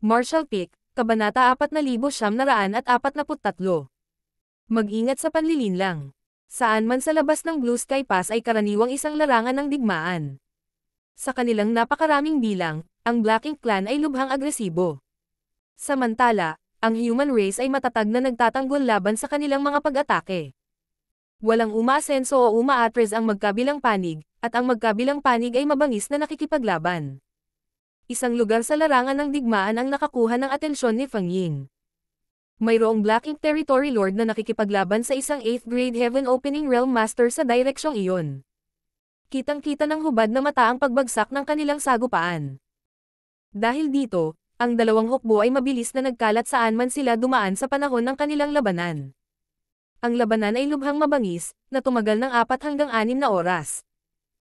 Marshall Peak, Kabanata 4943. Mag-ingat sa panlilinlang. Saan man sa labas ng Blue Sky Pass ay karaniwang isang larangan ng digmaan. Sa kanilang napakaraming bilang, ang Black Ink Clan ay lubhang agresibo. Samantala, ang human race ay matatag na nagtatanggol laban sa kanilang mga pag-atake. Walang umaasenso o umaatres ang magkabilang panig, at ang magkabilang panig ay mabangis na nakikipaglaban. Isang lugar sa larangan ng digmaan ang nakakuha ng atensyon ni Feng Ying. Mayroong Black Ink Territory Lord na nakikipaglaban sa isang 8th grade Heaven Opening Realm Master sa direksyong iyon. Kitang-kita ng hubad na mata ang pagbagsak ng kanilang sagupaan. Dahil dito, ang dalawang hukbo ay mabilis na nagkalat saan man sila dumaan sa panahon ng kanilang labanan. Ang labanan ay lubhang mabangis, na tumagal ng 4 hanggang 6 na oras.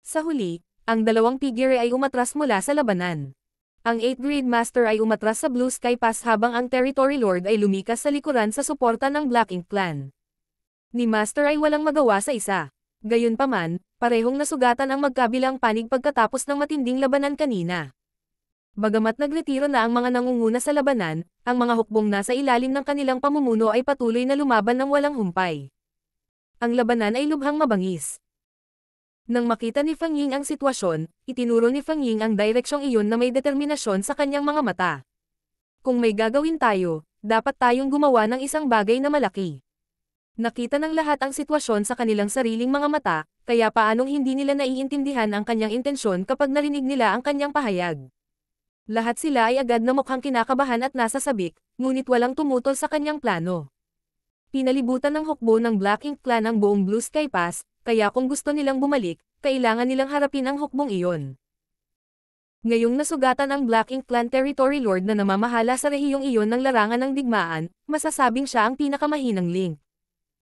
Sa huli, ang dalawang figure ay umatras mula sa labanan. Ang 8th grade master ay umatras sa Blue Sky Pass habang ang Territory Lord ay lumikas sa likuran sa suporta ng Black Ink Clan. Ni Master ay walang magawa sa isa. Gayunpaman, parehong nasugatan ang magkabilang panig pagkatapos ng matinding labanan kanina. Bagamat nagretiro na ang mga nangunguna sa labanan, ang mga hukbong nasa ilalim ng kanilang pamumuno ay patuloy na lumaban ng walang humpay. Ang labanan ay lubhang mabangis. Nang makita ni Feng Ying ang sitwasyon, itinuro ni Feng Ying ang direksyong iyon na may determinasyon sa kanyang mga mata. Kung may gagawin tayo, dapat tayong gumawa ng isang bagay na malaki. Nakita ng lahat ang sitwasyon sa kanilang sariling mga mata, kaya paanong hindi nila naiintindihan ang kanyang intensyon kapag narinig nila ang kanyang pahayag. Lahat sila ay agad na mukhang kinakabahan at nasa sabik, ngunit walang tumutol sa kanyang plano. Pinalibutan ng hukbo ng Black Ink Clan ang buong Blue Sky Pass, kaya kung gusto nilang bumalik, kailangan nilang harapin ang hukbong iyon. Ngayong nasugatan ang Black Ink Clan Territory Lord na namamahala sa rehiyong iyon ng larangan ng digmaan, masasabing siya ang pinakamahinang link.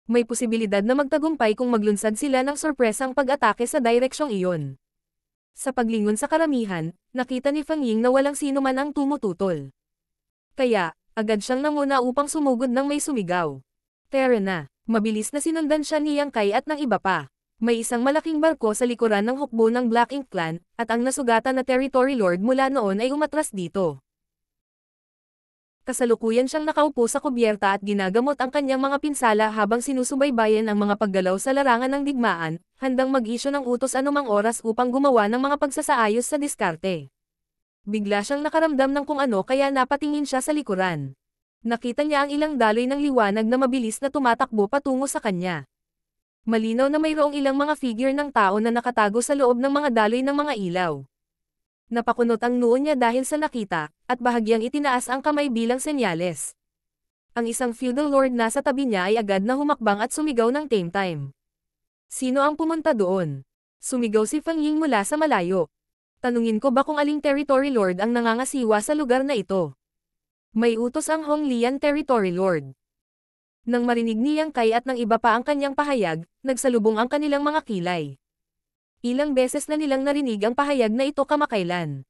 May posibilidad na magtagumpay kung maglunsad sila ng sorpresang pag-atake sa direksyong iyon. Sa paglingon sa karamihan, nakita ni Feng Ying na walang sino man ang tumututol. Kaya, agad siyang nanguna upang sumugod ng may sumigaw. Tara na, mabilis na sinundan siya ni Yang Kai at ng iba pa. May isang malaking barko sa likuran ng hukbo ng Black Ink Clan, at ang nasugatan na Territory Lord mula noon ay umatras dito. Kasalukuyan siyang nakaupo sa kubyerta at ginagamot ang kanyang mga pinsala habang sinusubaybayan ang mga paggalaw sa larangan ng digmaan, handang mag-isyu ng utos anumang oras upang gumawa ng mga pagsasaayos sa diskarte. Bigla siyang nakaramdam ng kung ano kaya napatingin siya sa likuran. Nakita niya ang ilang daloy ng liwanag na mabilis na tumatakbo patungo sa kanya. Malinaw na mayroong ilang mga figure ng tao na nakatago sa loob ng mga daloy ng mga ilaw. Napakunot ang noo niya dahil sa nakita, at bahagyang itinaas ang kamay bilang senyales. Ang isang feudal lord nasa tabi niya ay agad na humakbang at sumigaw ng tame time. Sino ang pumunta doon? Sumigaw si Feng Ying mula sa malayo. Tanungin ko ba kung aling territory lord ang nangangasiwa sa lugar na ito? May utos ang Hong Lian Territory Lord. Nang marinig ni Yang Kai at ng iba pa ang kanyang pahayag, nagsalubong ang kanilang mga kilay. Ilang beses na nilang narinig ang pahayag na ito kamakailan.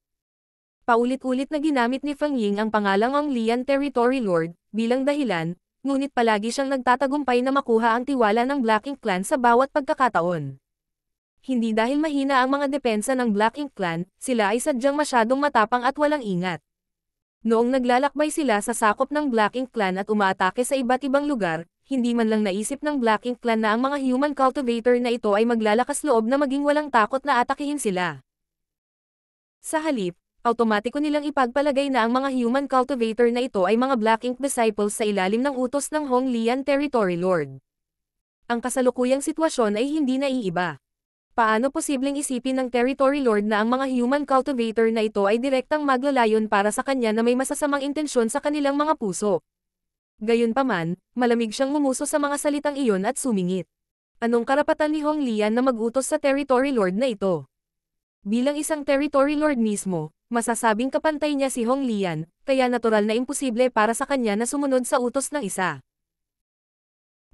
Paulit-ulit na ginamit ni Feng Ying ang pangalang Hong Lian Territory Lord, bilang dahilan, ngunit palagi siyang nagtatagumpay na makuha ang tiwala ng Black Ink Clan sa bawat pagkakataon. Hindi dahil mahina ang mga depensa ng Black Ink Clan, sila ay sadyang masyadong matapang at walang ingat. Noong naglalakbay sila sa sakop ng Black Ink Clan at umaatake sa iba't ibang lugar, hindi man lang naisip ng Black Ink Clan na ang mga human cultivator na ito ay maglalakas loob na maging walang takot na atakihin sila. Sa halip, automatiko nilang ipagpalagay na ang mga human cultivator na ito ay mga Black Ink disciples sa ilalim ng utos ng Hong Lian Territory Lord. Ang kasalukuyang sitwasyon ay hindi naiiba. Paano posibleng isipin ng Territory Lord na ang mga human cultivator na ito ay direktang maglalayon para sa kanya na may masasamang intensyon sa kanilang mga puso? Gayunpaman, malamig siyang ngumuso sa mga salitang iyon at sumingit. Anong karapatan ni Hong Lian na mag-utos sa Territory Lord na ito? Bilang isang Territory Lord mismo, masasabing kapantay niya si Hong Lian, kaya natural na imposible para sa kanya na sumunod sa utos ng isa.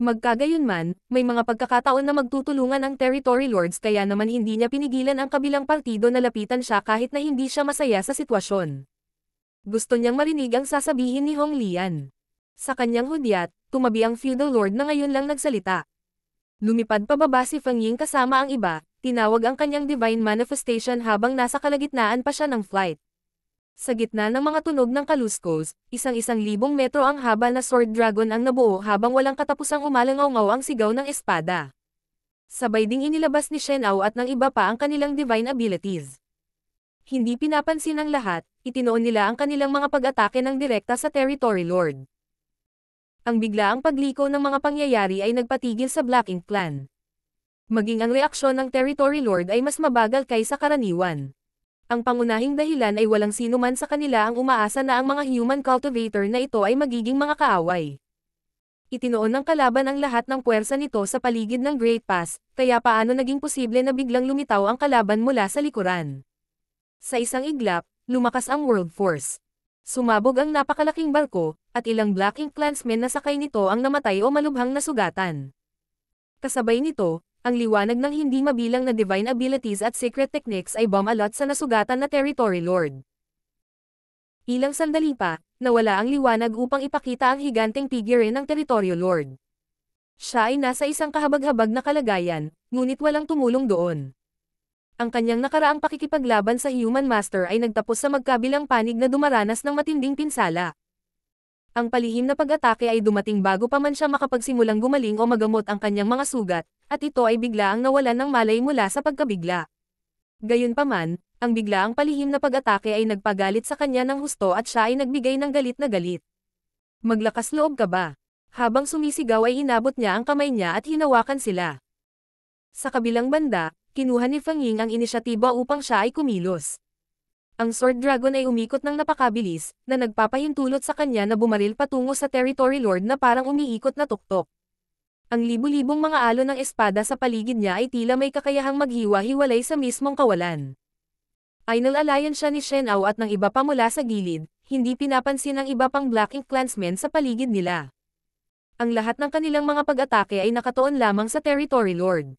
Magkagayunman, may mga pagkakataon na magtutulungan ang Territory Lords kaya naman hindi niya pinigilan ang kabilang partido na lapitan siya kahit na hindi siya masaya sa sitwasyon. Gusto niyang marinig ang sasabihin ni Hong Lian. Sa kanyang hudyat, tumabi ang feudal lord na ngayon lang nagsalita. Lumipad pababa si Feng Ying kasama ang iba, tinawag ang kanyang divine manifestation habang nasa kalagitnaan pa siya ng flight. Sa gitna ng mga tunog ng kaluskos, 1,000 metro ang haba na sword dragon ang nabuo habang walang katapusang umalangaw-ngaw ang sigaw ng espada. Sabay ding inilabas ni Shen Ao at ng iba pa ang kanilang divine abilities. Hindi pinapansin ng lahat, itinoon nila ang kanilang mga pag-atake ng direkta sa Territory Lord. Ang biglaang pagliko ng mga pangyayari ay nagpatigil sa Black Ink Clan. Maging ang reaksyon ng Territory Lord ay mas mabagal kaysa karaniwan. Ang pangunahing dahilan ay walang sino man sa kanila ang umaasa na ang mga human cultivator na ito ay magiging mga kaaway. Itinoon ng kalaban ang lahat ng puwersa nito sa paligid ng Great Pass, kaya paano naging posible na biglang lumitaw ang kalaban mula sa likuran. Sa isang iglap, lumakas ang World Force. Sumabog ang napakalaking barko, at ilang Black Ink clansmen na sakay nito ang namatay o malubhang nasugatan. Kasabay nito, ang liwanag ng hindi mabilang na divine abilities at secret techniques ay bumalot sa nasugatan na Territory Lord. Ilang sandali pa, nawala ang liwanag upang ipakita ang higanteng figure ng Territory Lord. Siya ay nasa isang kahabag-habag na kalagayan, ngunit walang tumulong doon. Ang kanyang nakaraang pakikipaglaban sa Human Master ay nagtapos sa magkabilang panig na dumaranas ng matinding pinsala. Ang palihim na pag-atake ay dumating bago pa man siya makapagsimulang gumaling o magamot ang kanyang mga sugat, at ito ay biglaang nawalan ng malay mula sa pagkabigla. Gayunpaman, ang biglaang palihim na pag-atake ay nagpagalit sa kanya ng husto at siya ay nagbigay ng galit na galit. Maglakas loob ka ba? Habang sumisigaw ay inabot niya ang kamay niya at hinawakan sila. Sa kabilang banda, kinuha ni Feng Ying ang inisyatiba upang siya ay kumilos. Ang Sword Dragon ay umikot ng napakabilis, na nagpapahintulot sa kanya na bumaril patungo sa Territory Lord na parang umiikot na tuktok. Ang libu-libong mga alon ng espada sa paligid niya ay tila may kakayahang maghiwa-hiwalay sa mismong kawalan. Final alliance siya ni Shen Ao at ng iba pa mula sa gilid, hindi pinapansin ang iba pang Black Ink clansmen sa paligid nila. Ang lahat ng kanilang mga pag-atake ay nakatuon lamang sa Territory Lord.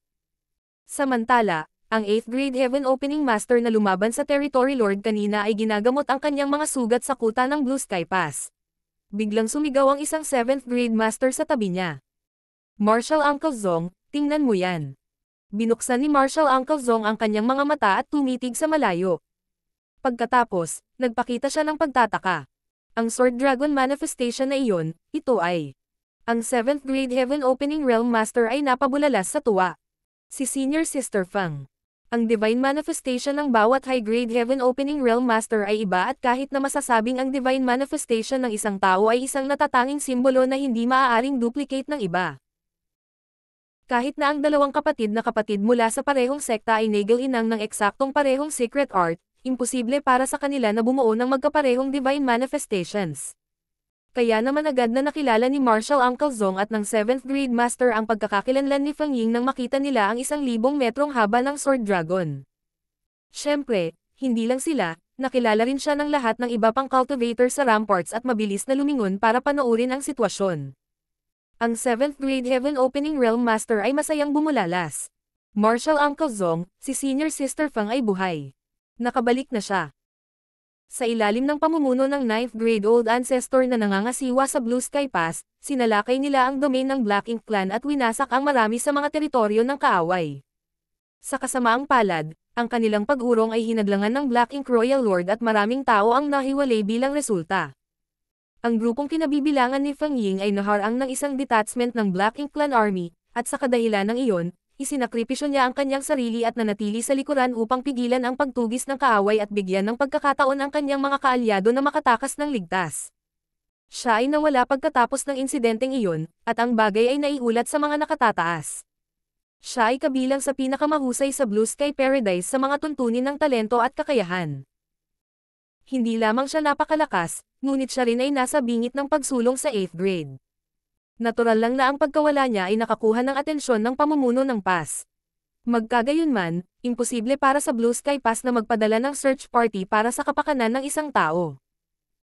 Samantala, ang 8th Grade Heaven Opening Master na lumaban sa Territory Lord kanina ay ginagamot ang kanyang mga sugat sa kuta ng Blue Sky Pass. Biglang sumigaw ang isang 7th Grade Master sa tabi niya. Martial Uncle Zong, tingnan mo yan. Binuksan ni Martial Uncle Zong ang kanyang mga mata at tumitig sa malayo. Pagkatapos, nagpakita siya ng pagtataka. Ang Sword Dragon Manifestation na iyon, ito ay. Ang 7th Grade Heaven Opening Realm Master ay napabulalas sa tuwa. Si Senior Sister Feng. Ang Divine Manifestation ng bawat High-Grade Heaven Opening Realm Master ay iba at kahit na masasabing ang Divine Manifestation ng isang tao ay isang natatanging simbolo na hindi maaaring duplicate ng iba. Kahit na ang dalawang kapatid na kapatid mula sa parehong sekta ay nagal-inang ng eksaktong parehong secret art, imposible para sa kanila na bumuo ng magkaparehong Divine Manifestations. Kaya naman agad na nakilala ni Martial Uncle Zong at ng 7th Grade Master ang pagkakakilanlan ni Feng Ying nang makita nila ang 1,000 metrong haba ng Sword Dragon. Siyempre, hindi lang sila, nakilala rin siya ng lahat ng iba pang cultivator sa ramparts at mabilis na lumingon para panoorin ang sitwasyon. Ang 7th Grade Heaven Opening Realm Master ay masayang bumulalas. Martial Uncle Zong, si Senior Sister Feng ay buhay. Nakabalik na siya. Sa ilalim ng pamumuno ng 9th Grade Old Ancestor na nangangasiwa sa Blue Sky Pass, sinalakay nila ang domain ng Black Ink Clan at winasak ang marami sa mga teritoryo ng kaaway. Sa kasamaang palad, ang kanilang pag-urong ay hinadlangan ng Black Ink Royal Lord at maraming tao ang nahiwalay bilang resulta. Ang grupong kinabibilangan ni Feng Ying ay naharang ng isang detachment ng Black Ink Clan Army, at sa kadahilan ng iyon, isinakripisyo niya ang kanyang sarili at nanatili sa likuran upang pigilan ang pagtugis ng kaaway at bigyan ng pagkakataon ang kanyang mga kaalyado na makatakas ng ligtas. Siya ay nawala pagkatapos ng insidenteng iyon, at ang bagay ay naiulat sa mga nakatataas. Siya ay kabilang sa pinakamahusay sa Blue Sky Paradise sa mga tuntunin ng talento at kakayahan. Hindi lamang siya napakalakas, ngunit siya rin ay nasa bingit ng pagsulong sa 8th grade. Natural lang na ang pagkawala niya ay nakakuha ng atensyon ng pamumuno ng PAS. Magkagayunman, imposible para sa Blue Sky Pass na magpadala ng search party para sa kapakanan ng isang tao.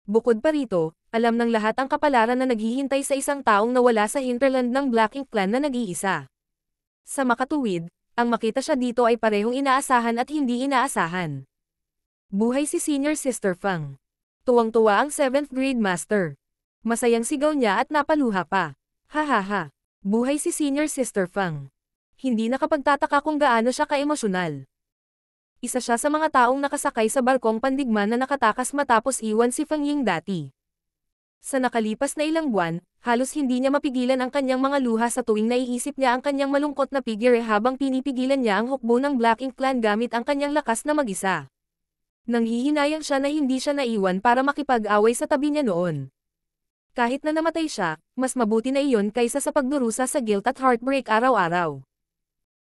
Bukod pa rito, alam ng lahat ang kapalaran na naghihintay sa isang taong nawala sa hinterland ng Black Ink Clan na nag-iisa. Sa makatuwid, ang makita siya dito ay parehong inaasahan at hindi inaasahan. Buhay si Senior Sister Feng. Tuwang-tuwa ang 7th Grade Master. Masayang sigaw niya at napaluha pa. Ha. Buhay si Senior Sister Feng. Hindi nakapagtataka kung gaano siya kaemosyonal. Isa siya sa mga taong nakasakay sa barkong pandigma na nakatakas matapos iwan si Feng Ying dati. Sa nakalipas na ilang buwan, halos hindi niya mapigilan ang kanyang mga luha sa tuwing naiisip niya ang kanyang malungkot na figure habang pinipigilan niya ang hukbo ng Black Ink Clan gamit ang kanyang lakas na mag-isa. Nanghihinayang siya na hindi siya naiwan para makipag-away sa tabi niya noon. Kahit na namatay siya, mas mabuti na iyon kaysa sa pagdurusa sa guilt at heartbreak araw-araw.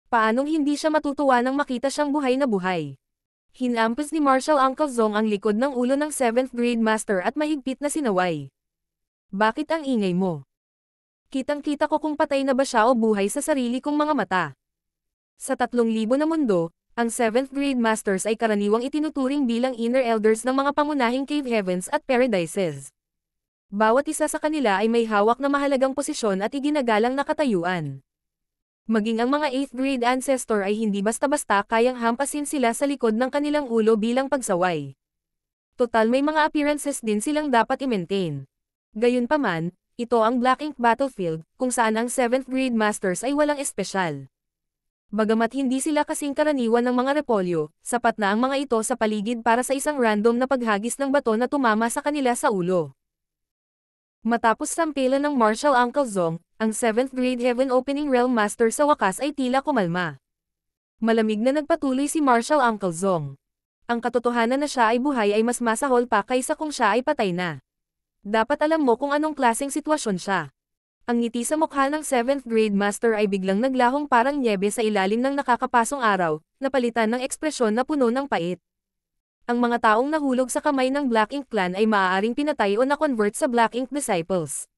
Paanong hindi siya matutuwa nang makita siyang buhay na buhay? Hinampas ni Marshal Uncle Zong ang likod ng ulo ng 7th grade master at mahigpit na sinaway. Bakit ang ingay mo? Kitang-kita ko kung patay na ba siya o buhay sa sarili kong mga mata. Sa 3,000 na mundo, ang 7th grade masters ay karaniwang itinuturing bilang inner elders ng mga pangunahing cave heavens at paradises. Bawat isa sa kanila ay may hawak na mahalagang posisyon at iginagalang na katayuan. Maging ang mga 8th grade ancestor ay hindi basta-basta kayang hampasin sila sa likod ng kanilang ulo bilang pagsaway. Total may mga appearances din silang dapat i-maintain. Gayunpaman, ito ang Black Ink Battlefield, kung saan ang 7th grade masters ay walang espesyal. Bagamat hindi sila kasing karaniwan ng mga repolyo, sapat na ang mga ito sa paligid para sa isang random na paghagis ng bato na tumama sa kanila sa ulo. Matapos sampilan ng Marshal Uncle Zong, ang 7th grade Heaven Opening Realm Master sa wakas ay tila kumalma. Malamig na nagpatuloy si Marshal Uncle Zong. Ang katotohanan na siya ay buhay ay mas masahol pa kaysa kung siya ay patay na. Dapat alam mo kung anong klaseng sitwasyon siya. Ang ngiti sa mukha ng 7th grade master ay biglang naglahong parang nyebe sa ilalim ng nakakapasong araw, napalitan ng ekspresyon na puno ng pait. Ang mga taong nahulog sa kamay ng Black Ink Clan ay maaaring pinatay o na-convert sa Black Ink Disciples.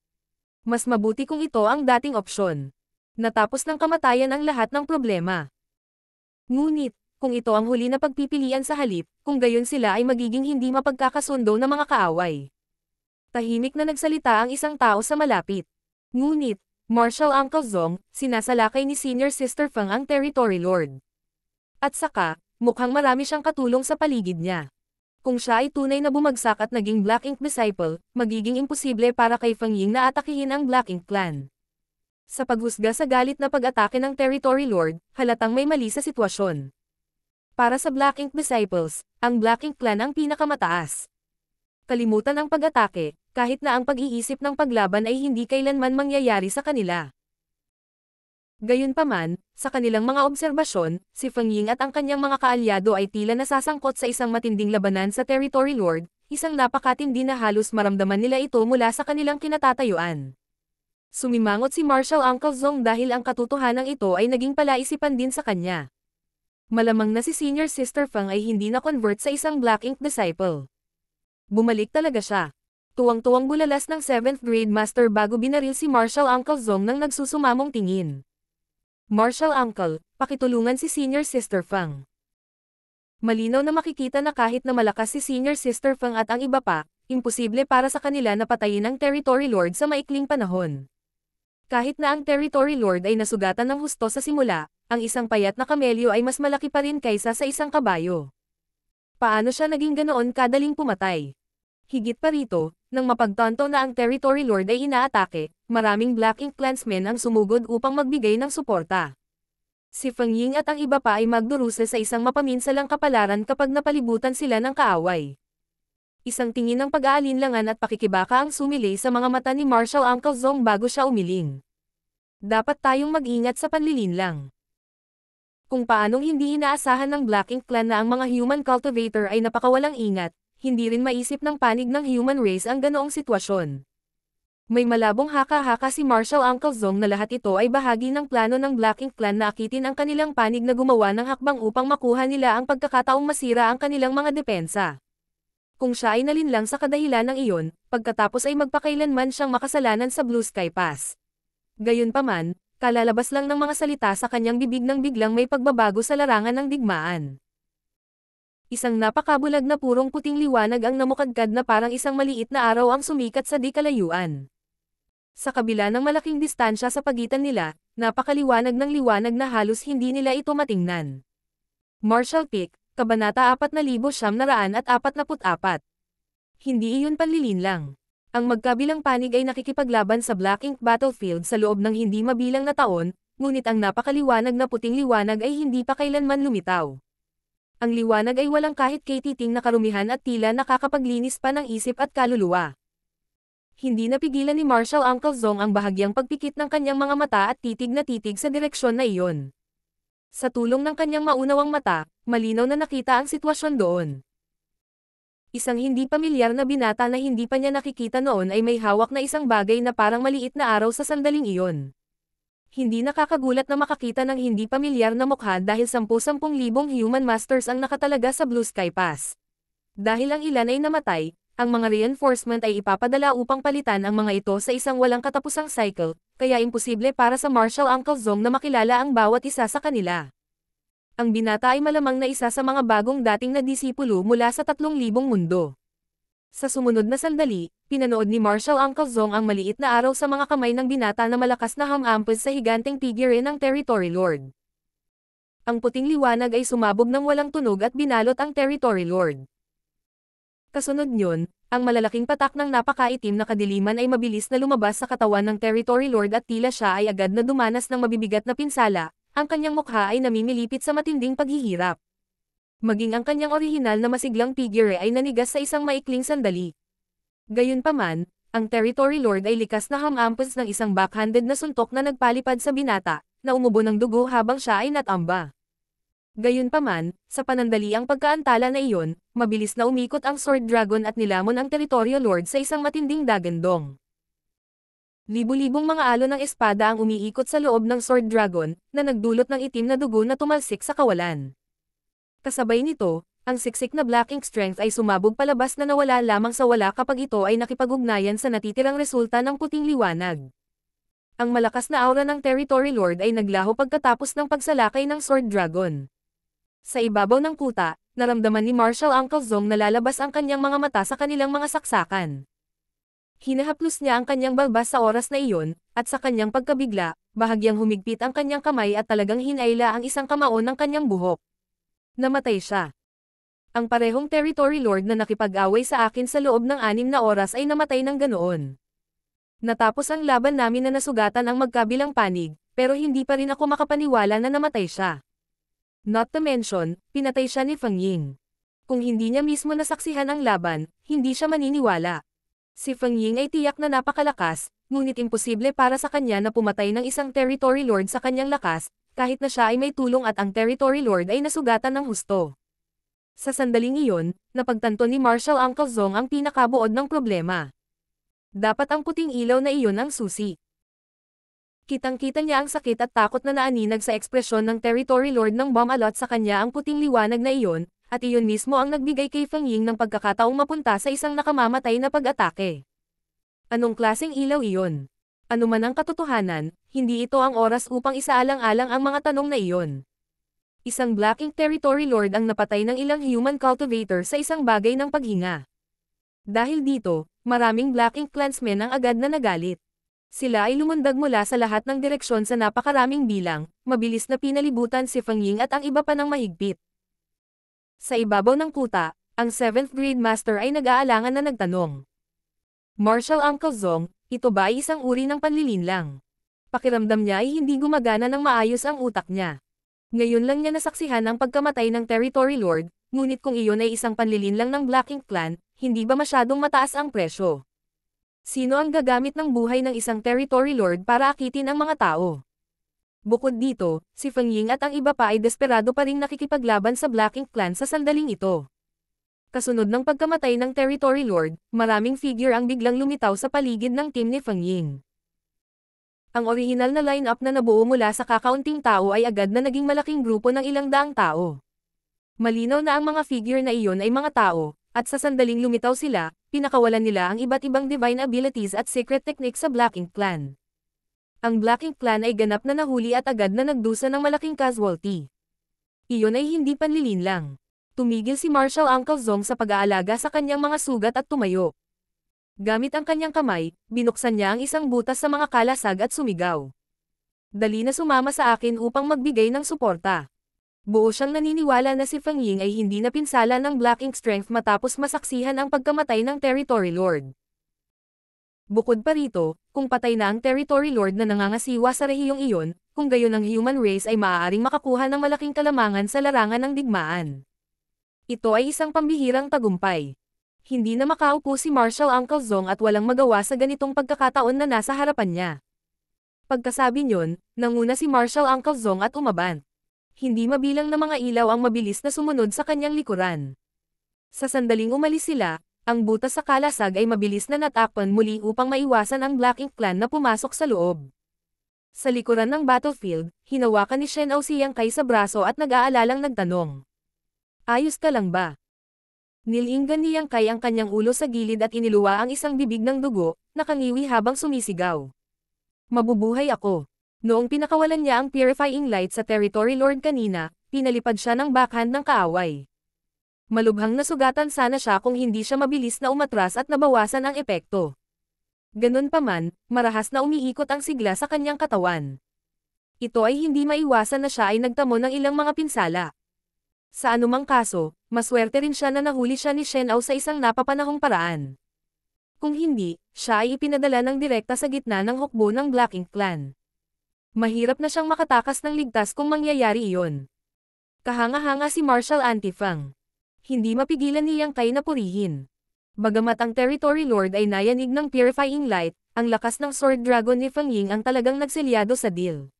Mas mabuti kung ito ang dating opsyon. Natapos ng kamatayan ang lahat ng problema. Ngunit, kung ito ang huli na pagpipilian sa halip, kung gayon sila ay magiging hindi mapagkakasundo na mga kaaway. Tahimik na nagsalita ang isang tao sa malapit. Ngunit, Marshal Uncle Zong, sinasalakay ni Senior Sister Feng ang Territory Lord. At saka, mukhang marami siyang katulong sa paligid niya. Kung siya ay tunay na bumagsak at naging Black Ink Disciple, magiging imposible para kay Feng Ying na atakihin ang Black Ink Clan. Sa paghusga sa galit na pag-atake ng Territory Lord, halatang may mali sa sitwasyon. Para sa Black Ink Disciples, ang Black Ink Clan ang pinakamataas. Kalimutan ang pag-atake, kahit na ang pag-iisip ng paglaban ay hindi kailanman mangyayari sa kanila. Gayunpaman, sa kanilang mga obserbasyon, si Feng Ying at ang kanyang mga kaalyado ay tila nasasangkot sa isang matinding labanan sa Territory Lord, isang napakatindi na halos maramdaman nila ito mula sa kanilang kinatatayuan. Sumimangot si Marshal Uncle Zong dahil ang katotohanan ito ay naging palaisipan din sa kanya. Malamang na si Senior Sister Feng ay hindi na-convert sa isang Black Ink Disciple. Bumalik talaga siya. Tuwang-tuwang bulalas ng 7th grade master bago binaril si Marshal Uncle Zong nang nagsusumamong tingin. Marshal Uncle, pakitulungan si Senior Sister Feng. Malinaw na makikita na kahit na malakas si Senior Sister Feng at ang iba pa, imposible para sa kanila na patayin ang Territory Lord sa maikling panahon. Kahit na ang Territory Lord ay nasugatan ng husto sa simula, ang isang payat na kamelyo ay mas malaki pa rin kaysa sa isang kabayo. Paano siya naging ganoon kadaling pumatay? Higit pa rito, nang mapagtanto na ang Territory Lord ay inaatake, maraming Black Ink Clansmen ang sumugod upang magbigay ng suporta. Si Feng Ying at ang iba pa ay magdurusa sa isang mapaminsalang kapalaran kapag napalibutan sila ng kaaway. Isang tingin ng pag-aalinlangan at pakikibaka ang sumilay sa mga mata ni Marshal Uncle Zong bago siya umiling. Dapat tayong mag-ingat sa panlilinlang. Kung paanong hindi inaasahan ng Black Ink Clan na ang mga human cultivator ay napakawalang ingat, hindi rin maisip ng panig ng human race ang ganoong sitwasyon. May malabong haka-haka si Marshal Uncle Zong na lahat ito ay bahagi ng plano ng Black Ink Clan na akitin ang kanilang panig na gumawa ng hakbang upang makuha nila ang pagkakataong masira ang kanilang mga depensa. Kung siya ay nalinlang sa kadahilan ng iyon, pagkatapos ay magpakailanman siyang makasalanan sa Blue Sky Pass. Gayunpaman, kalalabas lang ng mga salita sa kanyang bibig nang biglang may pagbabago sa larangan ng digmaan. Isang napakabulag na purong puting liwanag ang namukadkad na parang isang maliit na araw ang sumikat sa di kalayuan. Sa kabila ng malaking distansya sa pagitan nila, napakaliwanag ng liwanag na halos hindi nila ito matingnan. Marshal Peak, Kabanata 4944. Hindi iyon panlilinlang. Ang magkabilang panig ay nakikipaglaban sa Black Ink Battlefield sa loob ng hindi mabilang na taon, ngunit ang napakaliwanag na puting liwanag ay hindi pa kailanman lumitaw. Ang liwanag ay walang kahit katiting na karumihan at tila nakakapaglinis pa ng isip at kaluluwa. Hindi napigilan ni Marshal Uncle Zong ang bahagyang pagpikit ng kanyang mga mata at titig na titig sa direksyon na iyon. Sa tulong ng kanyang maunawang mata, malinaw na nakita ang sitwasyon doon. Isang hindi pamilyar na binata na hindi pa niya nakikita noon ay may hawak na isang bagay na parang maliit na araw sa sandaling iyon. Hindi nakakagulat na makakita ng hindi pamilyar na mukha dahil 10,000 human masters ang nakatalaga sa Blue Sky Pass. Dahil ang ilan ay namatay, ang mga reinforcement ay ipapadala upang palitan ang mga ito sa isang walang katapusang cycle, kaya imposible para sa Marshal Uncle Zong na makilala ang bawat isa sa kanila. Ang binata ay malamang na isa sa mga bagong dating na disipulo mula sa 3,000 mundo. Sa sumunod na sandali, pinanood ni Marshal Uncle Zong ang maliit na araw sa mga kamay ng binata na malakas na hamampos sa higanteng figure ng Territory Lord. Ang puting liwanag ay sumabog ng walang tunog at binalot ang Territory Lord. Kasunod niyon, ang malalaking patak ng napakaitim na kadiliman ay mabilis na lumabas sa katawan ng Territory Lord at tila siya ay agad na dumanas ng mabibigat na pinsala, ang kanyang mukha ay namimilipit sa matinding paghihirap. Maging ang kanyang orihinal na masiglang figure ay nanigas sa isang maikling sandali. Gayunpaman, ang Territory Lord ay likas na hamampos ng isang backhanded na suntok na nagpalipad sa binata, na umubo ng dugo habang siya ay natamba. Gayunpaman, sa panandaliang pagkaantala na iyon, mabilis na umikot ang Sword Dragon at nilamon ang Territory Lord sa isang matinding dagandong. Libu-libong mga alon ng espada ang umiikot sa loob ng Sword Dragon, na nagdulot ng itim na dugo na tumalsik sa kawalan. Kasabay nito, ang siksik na Black Ink Strength ay sumabog palabas na nawala lamang sa wala kapag ito ay nakipag-ugnayan sa natitirang resulta ng puting liwanag. Ang malakas na aura ng Territory Lord ay naglaho pagkatapos ng pagsalakay ng Sword Dragon. Sa ibabaw ng kuta, naramdaman ni Marshal Uncle Zong na lalabas ang kanyang mga mata sa kanilang mga saksakan. Hinahaplos niya ang kanyang balbas sa oras na iyon, at sa kanyang pagkabigla, bahagyang humigpit ang kanyang kamay at talagang hinayla ang isang kamao ng kanyang buhok. Namatay siya. Ang parehong Territory Lord na nakipag-away sa akin sa loob ng 6 na oras ay namatay ng ganoon. Natapos ang laban namin na nasugatan ang magkabilang panig, pero hindi pa rin ako makapaniwala na namatay siya. Not to mention, pinatay siya ni Feng Ying. Kung hindi niya mismo nasaksihan ang laban, hindi siya maniniwala. Si Feng Ying ay tiyak na napakalakas, ngunit imposible para sa kanya na pumatay ng isang Territory Lord sa kanyang lakas, kahit na siya ay may tulong at ang Territory Lord ay nasugatan ng husto. Sa sandaling iyon, napagtanto ni Marshal Uncle Zong ang pinakabuod ng problema. Dapat ang puting ilaw na iyon ang susi. Kitang-kita niya ang sakit at takot na naaninag sa ekspresyon ng Territory Lord nang bumalot sa kanya ang puting liwanag na iyon, at iyon mismo ang nagbigay kay Feng Ying ng pagkakataong mapunta sa isang nakamamatay na pag-atake. Anong klaseng ilaw iyon? Ano man ang katotohanan, hindi ito ang oras upang isaalang-alang ang mga tanong na iyon. Isang Black Ink Territory Lord ang napatay ng ilang human cultivator sa isang bagay ng paghinga. Dahil dito, maraming Black Ink clansmen ang agad na nagalit. Sila ay lumundag mula sa lahat ng direksyon sa napakaraming bilang, mabilis na pinalibutan si Feng Ying at ang iba pa ng mahigpit. Sa ibabaw ng kuta, ang 7th Grade Master ay nag-aalangan na nagtanong. Marshal Uncle Zong, ito ba ay isang uri ng panlilinlang? Pakiramdam niya ay hindi gumagana ng maayos ang utak niya. Ngayon lang niya nasaksihan ang pagkamatay ng Territory Lord, ngunit kung iyon ay isang panlilinlang ng Black Ink Clan, hindi ba masyadong mataas ang presyo? Sino ang gagamit ng buhay ng isang Territory Lord para akitin ang mga tao? Bukod dito, si Feng Ying at ang iba pa ay desperado pa ring nakikipaglaban sa Black Ink Clan sa sandaling ito. Kasunod ng pagkamatay ng Territory Lord, maraming figure ang biglang lumitaw sa paligid ng team ni Feng Ying. Ang orihinal na line-up na nabuo mula sa kakaunting tao ay agad na naging malaking grupo ng ilang daang tao. Malinaw na ang mga figure na iyon ay mga tao, at sa sandaling lumitaw sila, pinakawalan nila ang iba't ibang divine abilities at secret techniques sa Black Ink Clan. Ang Black Ink Clan ay ganap na nahuli at agad na nagdusa ng malaking casualty. Iyon ay hindi panlilinlang. Tumigil si Marshal Uncle Zong sa pag-aalaga sa kanyang mga sugat at tumayo. Gamit ang kanyang kamay, binuksan niya ang isang butas sa mga kalasag at sumigaw. Dali na sumama sa akin upang magbigay ng suporta. Buo siyang naniniwala na si Feng Ying ay hindi napinsala ng Black Ink Strength matapos masaksihan ang pagkamatay ng Territory Lord. Bukod pa rito, kung patay na ang Territory Lord na nangangasiwa sa rehiyong iyon, kung gayon ang human race ay maaaring makakuha ng malaking kalamangan sa larangan ng digmaan. Ito ay isang pambihirang tagumpay. Hindi na makaupo si Marshal Uncle Zong at walang magawa sa ganitong pagkakataon na nasa harapan niya. Pagkasabi niyon, nanguna si Marshal Uncle Zong at umabant. Hindi mabilang na mga ilaw ang mabilis na sumunod sa kanyang likuran. Sa sandaling umalis sila, ang butas sa kalasag ay mabilis na natakpan muli upang maiwasan ang Black Ink Clan na pumasok sa loob. Sa likuran ng battlefield, hinawakan ni Shen Ao si Yang Kai sa braso at nag-aalalang nagtanong. Ayos ka lang ba? Nilinggan ni Yang Kai ang kanyang ulo sa gilid at iniluwa ang isang bibig ng dugo, nakangiwi habang sumisigaw. Mabubuhay ako. Noong pinakawalan niya ang purifying light sa Territory Lord kanina, pinalipad siya ng backhand ng kaaway. Malubhang nasugatan sana siya kung hindi siya mabilis na umatras at nabawasan ang epekto. Ganun pa man, marahas na umiikot ang sigla sa kanyang katawan. Ito ay hindi maiwasan na siya ay nagtamo ng ilang mga pinsala. Sa anumang kaso, maswerte rin siya na nahuli siya ni Shen Ao sa isang napapanahong paraan. Kung hindi, siya ay ipinadala ng direkta sa gitna ng hukbo ng Black Ink Clan. Mahirap na siyang makatakas ng ligtas kung mangyayari iyon. Kahanga-hanga si Marshal Antifang. Hindi mapigilan ni Yang Kai na purihin. Bagamat ang Territory Lord ay nayanig ng purifying light, ang lakas ng Sword Dragon ni Feng Ying ang talagang nagselyado sa deal.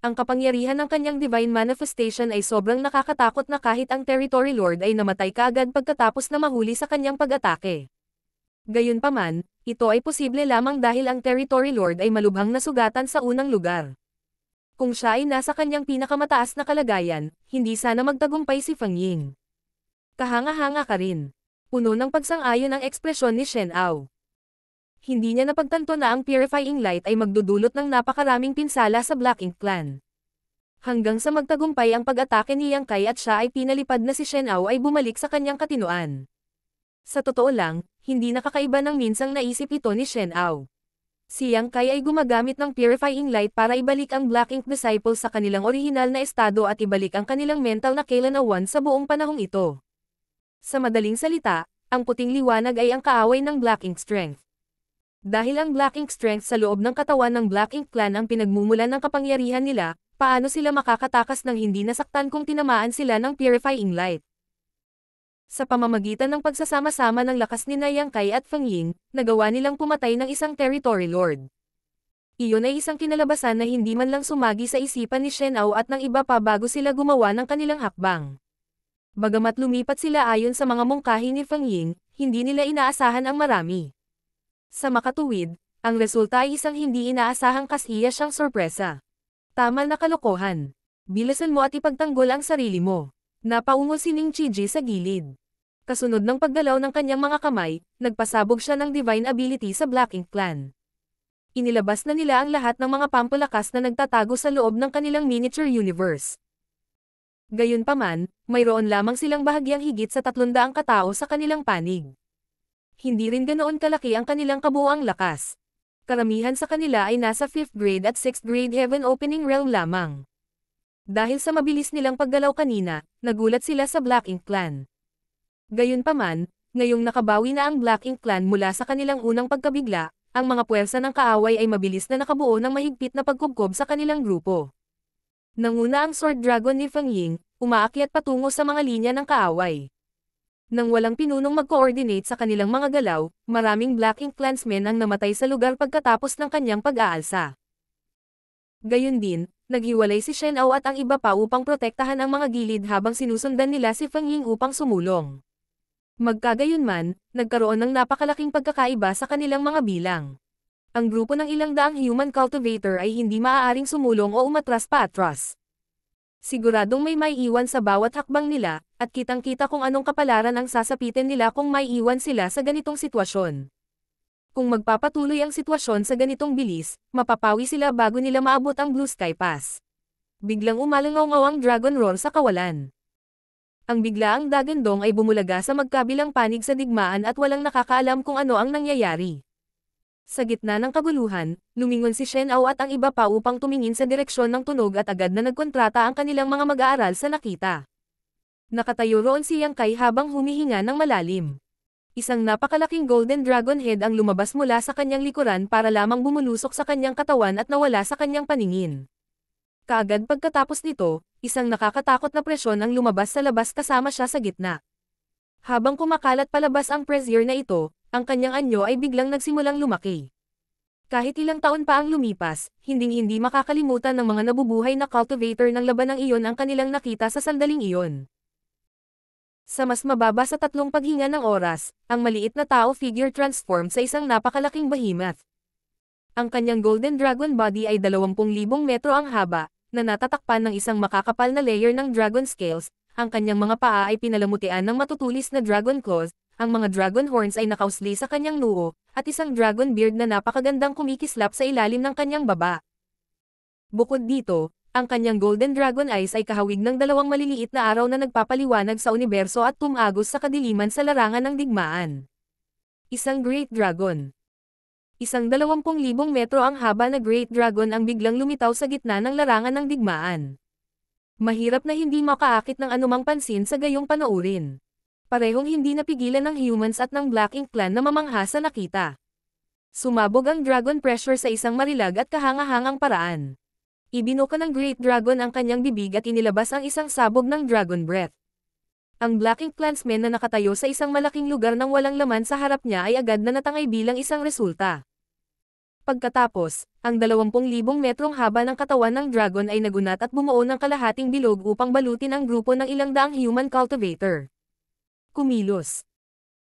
Ang kapangyarihan ng kanyang Divine Manifestation ay sobrang nakakatakot na kahit ang Territory Lord ay namatay kaagad pagkatapos na mahuli sa kanyang pag-atake. Gayunpaman, ito ay posible lamang dahil ang Territory Lord ay malubhang nasugatan sa unang lugar. Kung siya ay nasa kanyang pinakamataas na kalagayan, hindi sana magtagumpay si Feng Ying. Kahanga-hanga ka rin. Puno ng pagsang-ayon ang ekspresyon ni Shen Ao. Hindi niya napagtanto na ang purifying light ay magdudulot ng napakaraming pinsala sa Black Ink Clan. Hanggang sa magtagumpay ang pag-atake ni Yang Kai at siya ay pinalipad na si Shen Ao ay bumalik sa kanyang katinoan. Sa totoo lang, hindi nakakaiba ng minsang naisip ito ni Shen Ao. Si Yang Kai ay gumagamit ng purifying light para ibalik ang Black Ink Disciples sa kanilang orihinal na estado at ibalik ang kanilang mental na kailanawan sa buong panahong ito. Sa madaling salita, ang puting liwanag ay ang kaaway ng Black Ink Strength. Dahil ang Black Ink Strength sa loob ng katawan ng Black Ink Clan ang pinagmumulan ng kapangyarihan nila, paano sila makakatakas ng hindi nasaktan kung tinamaan sila ng purifying light? Sa pamamagitan ng pagsasama-sama ng lakas ni Yang Kai at Feng Ying, nagawa nilang pumatay ng isang Territory Lord. Iyon ay isang kinalabasan na hindi man lang sumagi sa isipan ni Shen Ao at ng iba pa bago sila gumawa ng kanilang hakbang. Bagamat lumipat sila ayon sa mga mungkahi ni Feng Ying, hindi nila inaasahan ang marami. Sa makatuwid, ang resulta ay isang hindi inaasahang kasiya siyang sorpresa. Tamal na kalokohan. Bilisan mo at ipagtanggol ang sarili mo. Napaungol si Ning Chiji sa gilid. Kasunod ng paggalaw ng kanyang mga kamay, nagpasabog siya ng divine ability sa Black Ink Clan. Inilabas na nila ang lahat ng mga pampalakas na nagtatago sa loob ng kanilang miniature universe. Gayunpaman, mayroon lamang silang bahagyang higit sa 300 katao sa kanilang panig. Hindi rin ganoon kalaki ang kanilang kabuuang lakas. Karamihan sa kanila ay nasa 5th grade at 6th grade Heaven Opening Realm lamang. Dahil sa mabilis nilang paggalaw kanina, nagulat sila sa Black Ink Clan. Gayunpaman, ngayong nakabawi na ang Black Ink Clan mula sa kanilang unang pagkabigla, ang mga puwersa ng kaaway ay mabilis na nakabuo ng mahigpit na pagkubkob sa kanilang grupo. Nanguna ang Sword Dragon ni Feng Ying, umaakyat patungo sa mga linya ng kaaway. Nang walang pinunong mag-coordinate sa kanilang mga galaw, maraming Black Ink Clansmen ang namatay sa lugar pagkatapos ng kanyang pag-aalsa. Gayun din, naghiwalay si Shen Ao at ang iba pa upang protektahan ang mga gilid habang sinusundan nila si Feng Ying upang sumulong. Magkagayunman, nagkaroon ng napakalaking pagkakaiba sa kanilang mga bilang. Ang grupo ng ilang daang human cultivator ay hindi maaaring sumulong o umatras pa atras. Siguradong may maiiwan sa bawat hakbang nila, at kitang-kita kung anong kapalaran ang sasapitin nila kung maiiwan sila sa ganitong sitwasyon. Kung magpapatuloy ang sitwasyon sa ganitong bilis, mapapawi sila bago nila maabot ang Blue Sky Pass. Biglang umalangaw-ngaw ang Dragon Roar sa kawalan. Ang biglaang dagandong ay bumulaga sa magkabilang panig sa digmaan at walang nakakaalam kung ano ang nangyayari. Sa gitna ng kaguluhan, lumingon si Shen Ao at ang iba pa upang tumingin sa direksyon ng tunog at agad na nagkontrata ang kanilang mga mag-aaral sa nakita. Nakatayo roon si Yang Kai habang humihinga ng malalim. Isang napakalaking golden dragon head ang lumabas mula sa kanyang likuran para lamang bumulusok sa kanyang katawan at nawala sa kanyang paningin. Kaagad pagkatapos nito, isang nakakatakot na presyon ang lumabas sa labas kasama siya sa gitna. Habang kumakalat palabas ang pressure na ito, ang kanyang anyo ay biglang nagsimulang lumaki. Kahit ilang taon pa ang lumipas, hinding-hindi makakalimutan ng mga nabubuhay na cultivator ng labanang iyon ang kanilang nakita sa sandaling iyon. Sa mas mababa sa 3 paghinga ng oras, ang maliit na tao figure transformed sa isang napakalaking behemoth. Ang kanyang golden dragon body ay 20,000 metro ang haba, na natatakpan ng isang makakapal na layer ng dragon scales. Ang kanyang mga paa ay pinalamutian ng matutulis na dragon claws, ang mga dragon horns ay nakausli sa kanyang noo, at isang dragon beard na napakagandang kumikislap sa ilalim ng kanyang baba. Bukod dito, ang kanyang golden dragon eyes ay kahawig ng 2 maliliit na araw na nagpapaliwanag sa universo at tumagos sa kadiliman sa larangan ng digmaan. Isang great dragon. Isang 20,000 metro ang haba na great dragon ang biglang lumitaw sa gitna ng larangan ng digmaan. Mahirap na hindi makaakit ng anumang pansin sa gayong panoorin. Parehong hindi napigilan ng humans at ng Black Ink Clan na mamangha sa nakita. Sumabog ang dragon pressure sa isang marilag at kahangahangang paraan. Ibinuka ng Great Dragon ang kanyang bibig at inilabas ang isang sabog ng dragon breath. Ang Black Ink Clansmen na nakatayo sa isang malaking lugar ng walang laman sa harap niya ay agad na natangay bilang isang resulta. Pagkatapos, ang 20,000 metrong haba ng katawan ng dragon ay nagunat at bumuo ng kalahating bilog upang balutin ang grupo ng ilang daang human cultivator. Kumilos.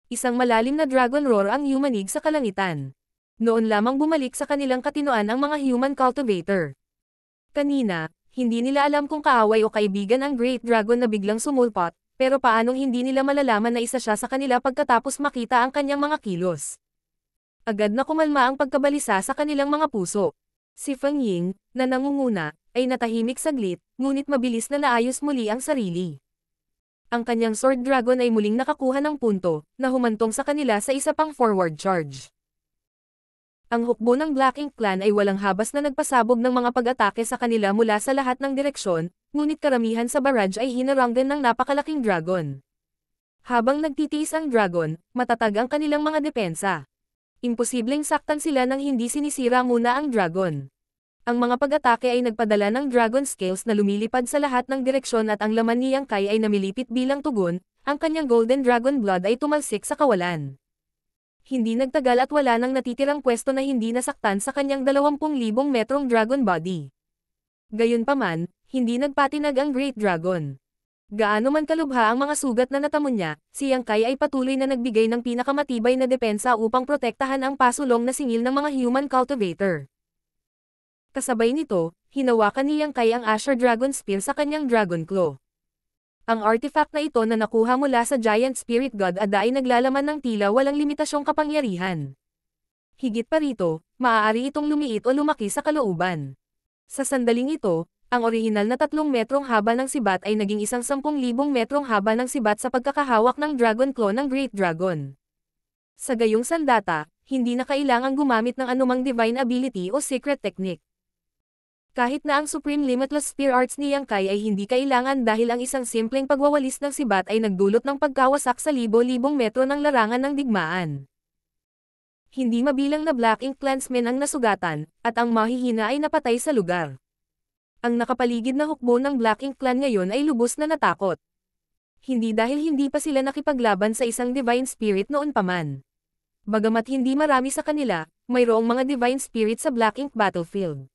Isang malalim na dragon roar ang yumanig sa kalangitan. Noon lamang bumalik sa kanilang katinoan ang mga human cultivator. Kanina, hindi nila alam kung kaaway o kaibigan ang Great Dragon na biglang sumulpot, pero paanong hindi nila malalaman na isa siya sa kanila pagkatapos makita ang kanyang mga kilos. Agad na kumalma ang pagkabalisa sa kanilang mga puso. Si Feng Ying, na nangunguna, ay natahimik saglit, ngunit mabilis na naayos muli ang sarili. Ang kanyang sword dragon ay muling nakakuha ng punto, na humantong sa kanila sa isa pang forward charge. Ang hukbo ng Black Ink Clan ay walang habas na nagpasabog ng mga pag-atake sa kanila mula sa lahat ng direksyon, ngunit karamihan sa barrage ay hinaranggan ng napakalaking dragon. Habang nagtitiis ang dragon, matatag ang kanilang mga depensa. Imposibleng saktan sila nang hindi sinisira muna ang dragon. Ang mga pag-atake ay nagpadala ng dragon scales na lumilipad sa lahat ng direksyon at ang laman ni Yang Kai ay namilipit bilang tugon, ang kanyang golden dragon blood ay tumalsik sa kawalan. Hindi nagtagal at wala nang natitirang pwesto na hindi nasaktan sa kanyang 20,000 metrong dragon body. Gayunpaman, hindi nagpatinag ang Great Dragon. Gaano man kalubha ang mga sugat na natamo niya, si Yang Kai ay patuloy na nagbigay ng pinakamatibay na depensa upang protektahan ang pasulong na singil ng mga human cultivator. Kasabay nito, hinawakan ni Yang Kai ang Asher Dragon Spear sa kanyang Dragon Claw. Ang artifact na ito na nakuha mula sa Giant Spirit God Ada ay naglalaman ng tila walang limitasyong kapangyarihan. Higit pa rito, maaari itong lumiit o lumaki sa kalooban. Sa sandaling ito, ang orihinal na 3 metrong haba ng sibat ay naging isang 10,000 metrong haba ng sibat sa pagkakahawak ng Dragon Claw ng Great Dragon. Sa gayong sandata, hindi na kailangang gumamit ng anumang divine ability o secret technique. Kahit na ang Supreme Limitless Spear Arts ni Yang Kai ay hindi kailangan dahil ang isang simpleng pagwawalis ng sibat ay nagdulot ng pagkawasak sa libo-libong metro ng larangan ng digmaan. Hindi mabilang na Black Ink Clansmen ang nasugatan, at ang mahihina ay napatay sa lugar. Ang nakapaligid na hukbo ng Black Ink Clan ngayon ay lubos na natakot. Hindi dahil hindi pa sila nakipaglaban sa isang divine spirit noon pa man. Bagamat hindi marami sa kanila, mayroong mga divine spirit sa Black Ink battlefield.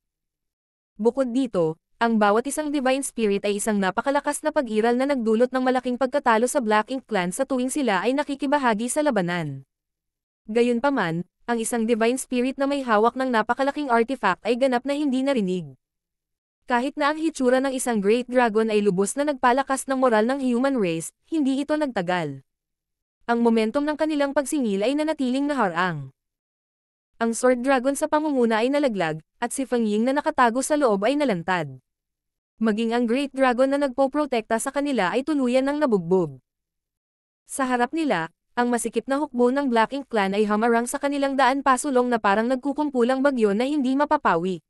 Bukod dito, ang bawat isang divine spirit ay isang napakalakas na pag-iral na nagdulot ng malaking pagkatalo sa Black Ink Clan sa tuwing sila ay nakikibahagi sa labanan. Gayunpaman, ang isang divine spirit na may hawak ng napakalaking artifact ay ganap na hindi narinig. Kahit na ang hitsura ng isang Great Dragon ay lubos na nagpalakas ng moral ng human race, hindi ito nagtagal. Ang momentum ng kanilang pagsingil ay nanatiling naharang. Ang Sword Dragon sa pangunguna ay nalaglag, at si Feng Ying na nakatago sa loob ay nalantad. Maging ang Great Dragon na nagpoprotekta sa kanila ay tuluyan ng nabugbog. Sa harap nila, ang masikip na hukbo ng Black Ink Clan ay hamarang sa kanilang daan pasulong na parang nagkukumpulang bagyo na hindi mapapawi.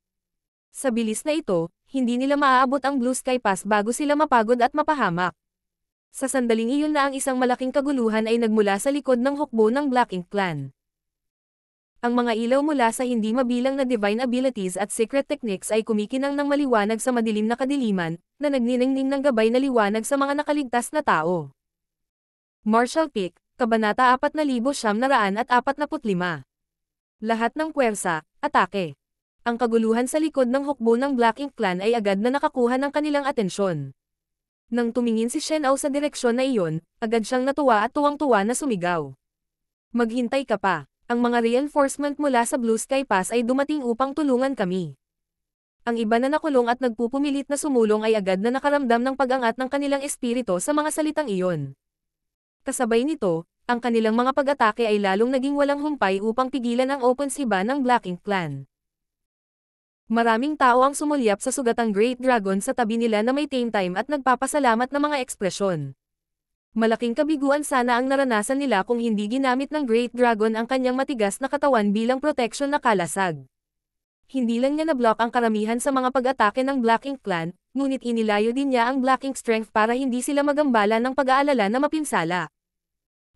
Sa bilis na ito, hindi nila maaabot ang Blue Sky Pass bago sila mapagod at mapahamak. Sa sandaling iyon na ang isang malaking kaguluhan ay nagmula sa likod ng hukbo ng Black Ink Clan. Ang mga ilaw mula sa hindi mabilang na divine abilities at secret techniques ay kumikinang ng maliwanag sa madilim na kadiliman, na nagniningning ng gabay na liwanag sa mga nakaligtas na tao. Martial Peak, Kabanata 4945. Lahat ng puwersa, atake. Ang kaguluhan sa likod ng hukbo ng Black Ink Clan ay agad na nakakuha ng kanilang atensyon. Nang tumingin si Shen Ao sa direksyon na iyon, agad siyang natuwa at tuwang-tuwa na sumigaw. Maghintay ka pa. Ang mga reinforcement mula sa Blue Sky Pass ay dumating upang tulungan kami. Ang iba na nakulong at nagpupumilit na sumulong ay agad na nakaramdam ng pag-angat ng kanilang espiritu sa mga salitang iyon. Kasabay nito, ang kanilang mga pag-atake ay lalong naging walang humpay upang pigilan ang opensiba ng Black Ink Clan. Maraming tao ang sumulyap sa sugatang Great Dragon sa tabi nila na may tame time at nagpapasalamat na mga ekspresyon. Malaking kabiguan sana ang naranasan nila kung hindi ginamit ng Great Dragon ang kanyang matigas na katawan bilang proteksyon na kalasag. Hindi lang niya na-block ang karamihan sa mga pag-atake ng Black Ink Clan, ngunit inilayo din niya ang Black Ink Strength para hindi sila magambala ng pag-aalala na mapinsala.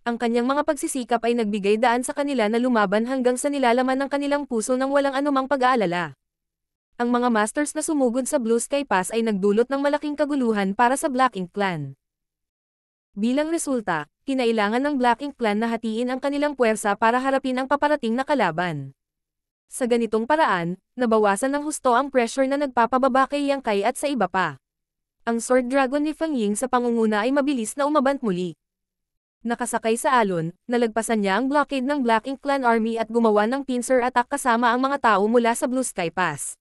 Ang kanyang mga pagsisikap ay nagbigay daan sa kanila na lumaban hanggang sa nilalaman ng kanilang puso ng walang anumang pag-aalala. Ang mga masters na sumugod sa Blue Sky Pass ay nagdulot ng malaking kaguluhan para sa Black Ink Clan. Bilang resulta, kinailangan ng Black Ink Clan na hatiin ang kanilang puwersa para harapin ang paparating na kalaban. Sa ganitong paraan, nabawasan ng husto ang pressure na nagpapababa kay Yang Kai at sa iba pa. Ang Sword Dragon ni Feng Ying sa pangunguna ay mabilis na umabant muli. Nakasakay sa alon, nalagpasan niya ang blockade ng Black Ink Clan Army at gumawa ng pincer attack kasama ang mga tao mula sa Blue Sky Pass.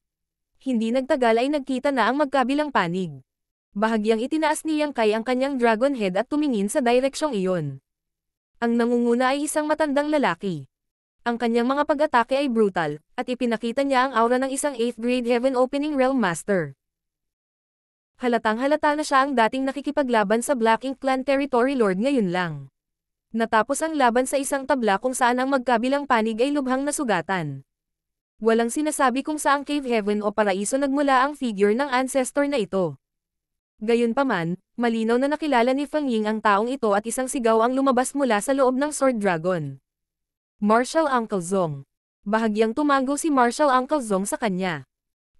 Hindi nagtagal ay nagkita na ang magkabilang panig. Bahagyang itinaas ni Yang Kai ang kanyang dragon head at tumingin sa direksyong iyon. Ang nangunguna ay isang matandang lalaki. Ang kanyang mga pag-atake ay brutal, at ipinakita niya ang aura ng isang 8th grade Heaven Opening Realm Master. Halatang-halata na siya ang dating nakikipaglaban sa Black Ink Clan Territory Lord ngayon lang. Natapos ang laban sa isang tabla kung saan ang magkabilang panig ay lubhang nasugatan. Walang sinasabi kung saang cave heaven o paraiso nagmula ang figure ng ancestor na ito. Gayunpaman, malinaw na nakilala ni Feng Ying ang taong ito at isang sigaw ang lumabas mula sa loob ng Sword Dragon. Martial Uncle Zong. Bahagyang tumango si Martial Uncle Zong sa kanya.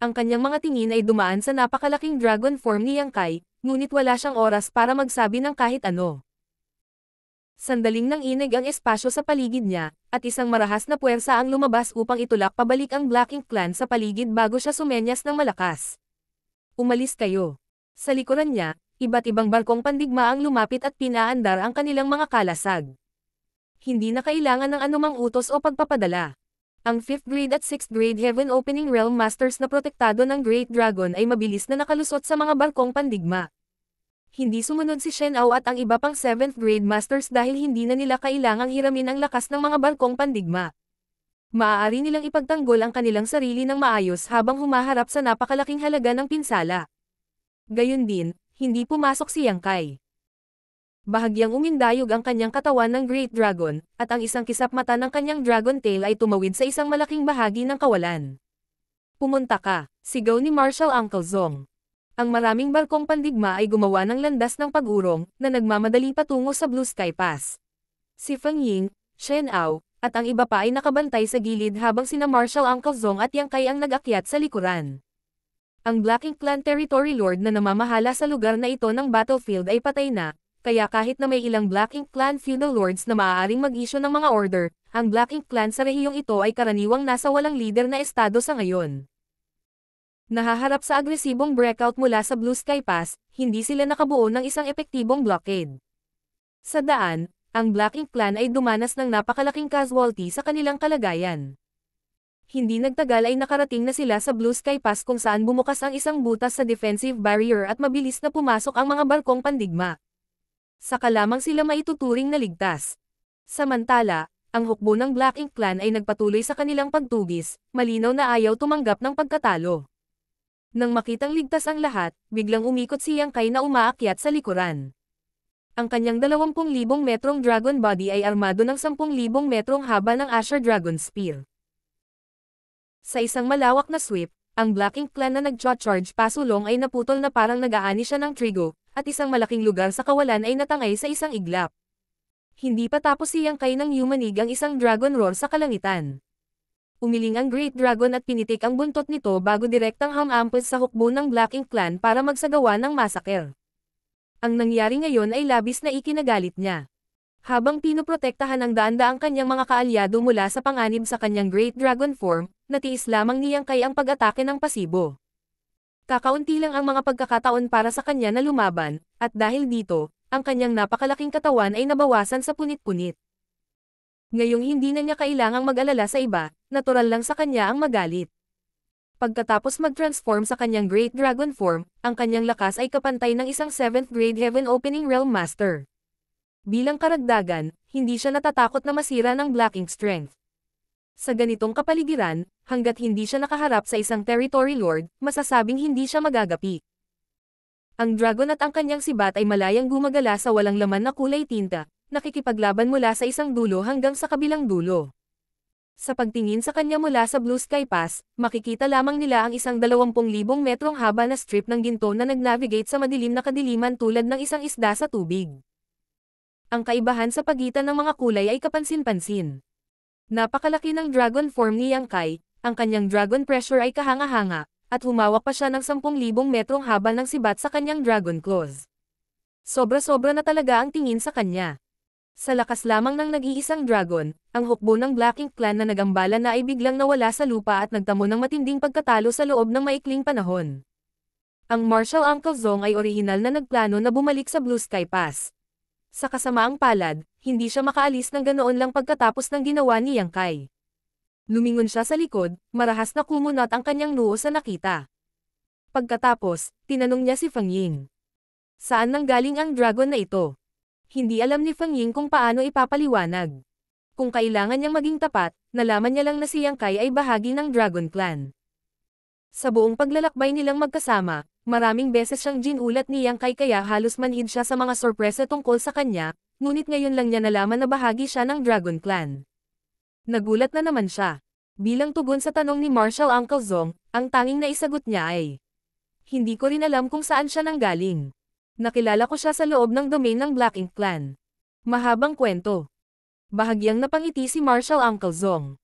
Ang kanyang mga tingin ay dumaan sa napakalaking dragon form ni Yang Kai, ngunit wala siyang oras para magsabi ng kahit ano. Sandaling nanginig ang espasyo sa paligid niya, at isang marahas na puwersa ang lumabas upang itulak pabalik ang Black Ink Clan sa paligid bago siya sumenyas ng malakas. Umalis kayo. Sa likuran niya, iba't ibang barkong pandigma ang lumapit at pinaandar ang kanilang mga kalasag. Hindi na kailangan ng anumang utos o pagpapadala. Ang 5th grade at 6th grade Heaven Opening Realm Masters na protektado ng Great Dragon ay mabilis na nakalusot sa mga barkong pandigma. Hindi sumunod si Shen Ao at ang iba pang 7th grade Masters dahil hindi na nila kailangang hiramin ang lakas ng mga barkong pandigma. Maaari nilang ipagtanggol ang kanilang sarili ng maayos habang humaharap sa napakalaking halaga ng pinsala. Gayon din, hindi pumasok si Yang Kai. Bahagyang umindayog ang kanyang katawan ng Great Dragon, at ang isang kisap mata ng kanyang dragon tail ay tumawid sa isang malaking bahagi ng kawalan. Pumunta ka, sigaw ni Martial Uncle Zong. Ang maraming barkong pandigma ay gumawa ng landas ng pag-urong, na nagmamadali patungo sa Blue Sky Pass. Si Feng Ying, Shen Ao, at ang iba pa ay nakabantay sa gilid habang sina Martial Uncle Zong at Yang Kai ang nag-akyat sa likuran. Ang Black Ink Clan Territory Lord na namamahala sa lugar na ito ng battlefield ay patay na, kaya kahit na may ilang Black Ink Clan Feudal Lords na maaaring mag-issue ng mga order, ang Black Ink Clan sa rehiyong ito ay karaniwang nasa walang leader na estado sa ngayon. Nahaharap sa agresibong breakout mula sa Blue Sky Pass, hindi sila nakabuo ng isang epektibong blockade. Sa daan, ang Black Ink Clan ay dumanas ng napakalaking casualty sa kanilang kalagayan. Hindi nagtagal ay nakarating na sila sa Blue Sky Pass kung saan bumukas ang isang butas sa defensive barrier at mabilis na pumasok ang mga barkong pandigma. Saka lamang sila maituturing na ligtas. Samantala, ang hukbo ng Black Ink Clan ay nagpatuloy sa kanilang pagtugis, malinaw na ayaw tumanggap ng pagkatalo. Nang makitang ligtas ang lahat, biglang umikot si Yang Kai na umaakyat sa likuran. Ang kanyang 20,000 metrong dragon body ay armado ng 10,000 metrong haba ng Asher Dragon Spear. Sa isang malawak na sweep, ang Black Ink Clan na nag-charge pasulong ay naputol na parang nag-aani siya ng trigo, at isang malaking lugar sa kawalan ay natangay sa isang iglap. Hindi pa tapos si Yang Kai nang yumanig ang isang dragon roar sa kalangitan. Umiling ang Great Dragon at pinitik ang buntot nito bago direktang hamampos sa hukbo ng Black Ink Clan para magsagawa ng massacre. Ang nangyari ngayon ay labis na ikinagalit niya. Habang pinoprotektahan ng daan-daang kanyang mga kaalyado mula sa panganib sa kanyang Great Dragon form, natiis lamang ni Yang Kai ang pag-atake ng pasibo. Kakaunti lang ang mga pagkakataon para sa kanya na lumaban, at dahil dito, ang kanyang napakalaking katawan ay nabawasan sa punit-punit. Ngayong hindi na niya kailangang mag-alala sa iba, natural lang sa kanya ang magalit. Pagkatapos mag-transform sa kanyang Great Dragon form, ang kanyang lakas ay kapantay ng isang 7th grade Heaven Opening Realm Master. Bilang karagdagan, hindi siya natatakot na masira ng Black Ink Strength. Sa ganitong kapaligiran, hanggat hindi siya nakaharap sa isang Territory Lord, masasabing hindi siya magagapi. Ang dragon at ang kanyang sibat ay malayang gumagala sa walang laman na kulay tinta, nakikipaglaban mula sa isang dulo hanggang sa kabilang dulo. Sa pagtingin sa kanya mula sa Blue Sky Pass, makikita lamang nila ang isang 20,000 metrong haba na strip ng ginto na nag-navigate sa madilim na kadiliman tulad ng isang isda sa tubig. Ang kaibahan sa pagitan ng mga kulay ay kapansin-pansin. Napakalaki ng dragon form ni Yang Kai, ang kanyang dragon pressure ay kahanga-hanga, at humawak pa siya ng 10,000 metrong haba ng sibat sa kanyang dragon claws. Sobra-sobra na talaga ang tingin sa kanya. Sa lakas lamang ng nag-iisang dragon, ang hukbo ng Black Ink Clan na nagambala na ay biglang nawala sa lupa at nagtamo ng matinding pagkatalo sa loob ng maikling panahon. Ang Martial Uncle Zong ay orihinal na nagplano na bumalik sa Blue Sky Pass. Sa kasamaang palad, hindi siya makaalis ng ganoon lang pagkatapos ng ginawa ni Yang Kai. Lumingon siya sa likod, marahas na kumunot ang kanyang noo sa nakita. Pagkatapos, tinanong niya si Feng Ying. Saan nanggaling ang dragon na ito? Hindi alam ni Feng Ying kung paano ipapaliwanag. Kung kailangan niyang maging tapat, nalaman niya lang na si Yang Kai ay bahagi ng Dragon Clan. Sa buong paglalakbay nilang magkasama, maraming beses siyang ginulat ni Yang Kai kaya halos manhid siya sa mga sorpresa tungkol sa kanya, ngunit ngayon lang niya nalaman na bahagi siya ng Dragon Clan. Nagulat na naman siya. Bilang tugon sa tanong ni Martial Uncle Zong, ang tanging naisagot niya ay, hindi ko rin alam kung saan siya nanggaling. Nakilala ko siya sa loob ng domain ng Black Ink Clan. Mahabang kwento. Bahagyang napangiti si Martial Uncle Zong.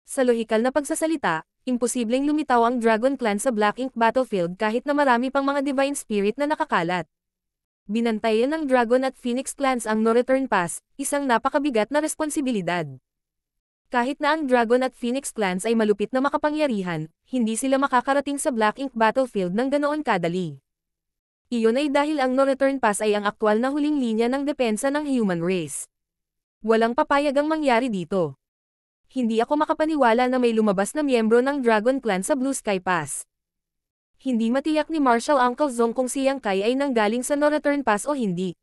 Sa lohikal na pagsasalita, imposibleng lumitaw ang Dragon Clan sa Black Ink battlefield kahit na marami pang mga Divine Spirit na nakakalat. Binantayan ng Dragon at Phoenix Clans ang No Return Pass, isang napakabigat na responsibilidad. Kahit na ang Dragon at Phoenix Clans ay malupit na makapangyarihan, hindi sila makakarating sa Black Ink battlefield ng ganoon kadali. Iyon ay dahil ang No Return Pass ay ang aktwal na huling linya ng depensa ng human race. Walang papayagang mangyari dito. Hindi ako makapaniwala na may lumabas na miyembro ng Dragon Clan sa Blue Sky Pass. Hindi matiyak ni Martial Uncle Zong kung si Yang Kai ay nanggaling sa No Return Pass o hindi.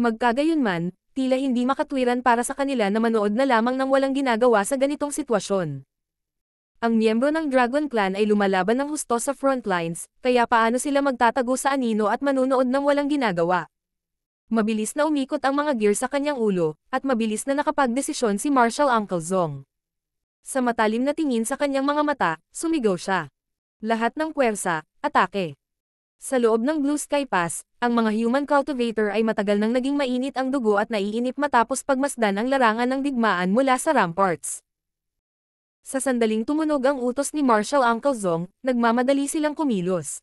Magkagayunman, tila hindi makatwiran para sa kanila na manood na lamang ng walang ginagawa sa ganitong sitwasyon. Ang miyembro ng Dragon Clan ay lumalaban ng husto sa front lines, kaya paano sila magtatago sa anino at manunood ng walang ginagawa? Mabilis na umikot ang mga gear sa kanyang ulo, at mabilis na nakapagdesisyon si Martial Uncle Zong. Sa matalim na tingin sa kanyang mga mata, sumigaw siya. Lahat ng puwersa, atake. Sa loob ng Blue Sky Pass, ang mga human cultivator ay matagal nang naging mainit ang dugo at naiinip matapos pagmasdan ang larangan ng digmaan mula sa ramparts. Sa sandaling tumunog ang utos ni Martial Uncle Zong, nagmamadali silang kumilos.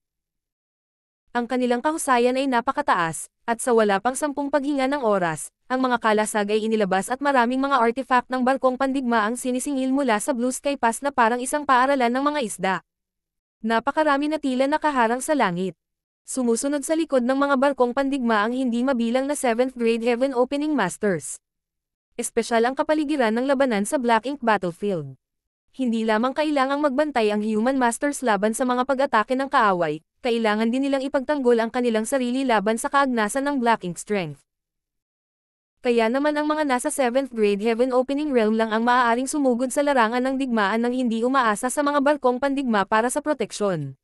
Ang kanilang kahusayan ay napakataas, at sa wala pang 10 paghinga ng oras, ang mga kalasag ay inilabas at maraming mga artifact ng barkong pandigma ang sinisingil mula sa Blue Sky Pass na parang isang paaralan ng mga isda. Napakarami na tila nakaharang sa langit. Sumusunod sa likod ng mga barkong pandigma ang hindi mabilang na 7th grade Heaven Opening Masters. Espesyal ang kapaligiran ng labanan sa Black Ink battlefield. Hindi lamang kailangang magbantay ang Human Masters laban sa mga pag-atake ng kaaway, kailangan din nilang ipagtanggol ang kanilang sarili laban sa kaagnasan ng Black Ink Strength. Kaya naman ang mga nasa 7th grade Heaven Opening Realm lang ang maaaring sumugod sa larangan ng digmaan nang hindi umaasa sa mga barkong pandigma para sa proteksyon.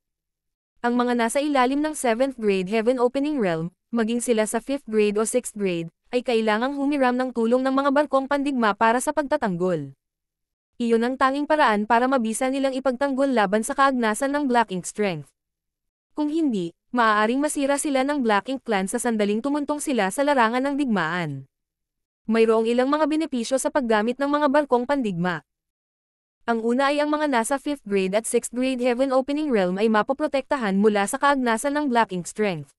Ang mga nasa ilalim ng 7th grade Heaven Opening Realm, maging sila sa 5th grade o 6th grade, ay kailangang humiram ng tulong ng mga barkong pandigma para sa pagtatanggol. Iyon ang tanging paraan para mabisa nilang ipagtanggol laban sa kaagnasan ng Black Ink Strength. Kung hindi, maaaring masira sila ng Black Ink Clan sa sandaling tumuntong sila sa larangan ng digmaan. Mayroong ilang mga benepisyo sa paggamit ng mga barkong pandigma. Ang una ay ang mga nasa 5th grade at 6th grade Heaven Opening Realm ay mapoprotektahan mula sa kaagnasan ng Black Ink Strength.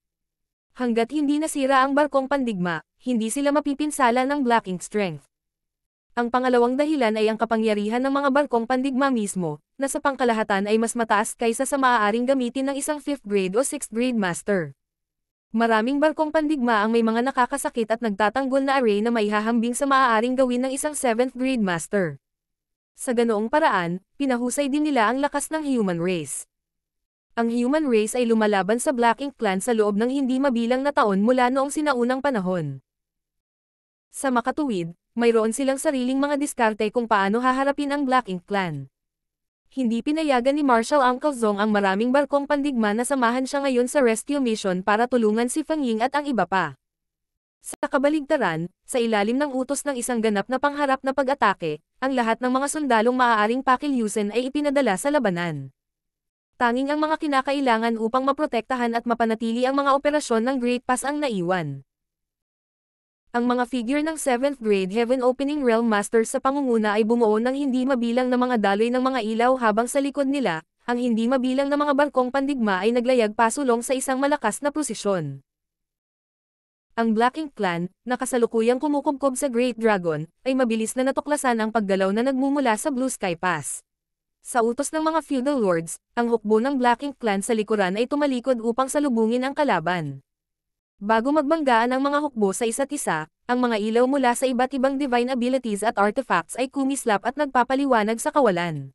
Hanggat hindi nasira ang barkong pandigma, hindi sila mapipinsala ng Black Ink Strength. Ang pangalawang dahilan ay ang kapangyarihan ng mga barkong pandigma mismo, na sa pangkalahatan ay mas mataas kaysa sa maaaring gamitin ng isang 5th grade o 6th grade master. Maraming barkong pandigma ang may mga nakakasakit at nagtatanggol na array na maihahambing sa maaaring gawin ng isang 7th grade master. Sa ganoong paraan, pinahusay din nila ang lakas ng human race. Ang human race ay lumalaban sa Black Ink Clan sa loob ng hindi mabilang na taon mula noong sinaunang panahon. Sa makatuwid, mayroon silang sariling mga diskarte kung paano haharapin ang Black Ink Clan. Hindi pinayagan ni Marshal Uncle Zong ang maraming barkong pandigma na samahan siya ngayon sa rescue mission para tulungan si Fang Ying at ang iba pa. Sa kabaligtaran, sa ilalim ng utos ng isang ganap na pangharap na pag-atake, ang lahat ng mga sundalong maaaring pakilyusin ay ipinadala sa labanan. Tanging ang mga kinakailangan upang maprotektahan at mapanatili ang mga operasyon ng Great Pass ang naiwan. Ang mga figure ng 7th grade Heaven Opening Realm Masters sa pangunguna ay bumuo ng hindi mabilang na mga daloy ng mga ilaw habang sa likod nila, ang hindi mabilang na mga barkong pandigma ay naglayag pasulong sa isang malakas na prosesyon. Ang Black Ink Clan, na kasalukuyang kumukubkob sa Great Dragon, ay mabilis na natuklasan ang paggalaw na nagmumula sa Blue Sky Pass. Sa utos ng mga feudal lords, ang hukbo ng Black Ink Clan sa likuran ay tumalikod upang salubungin ang kalaban. Bago magbanggaan ang mga hukbo sa isa't isa, ang mga ilaw mula sa iba't ibang divine abilities at artifacts ay kumislap at nagpapaliwanag sa kawalan.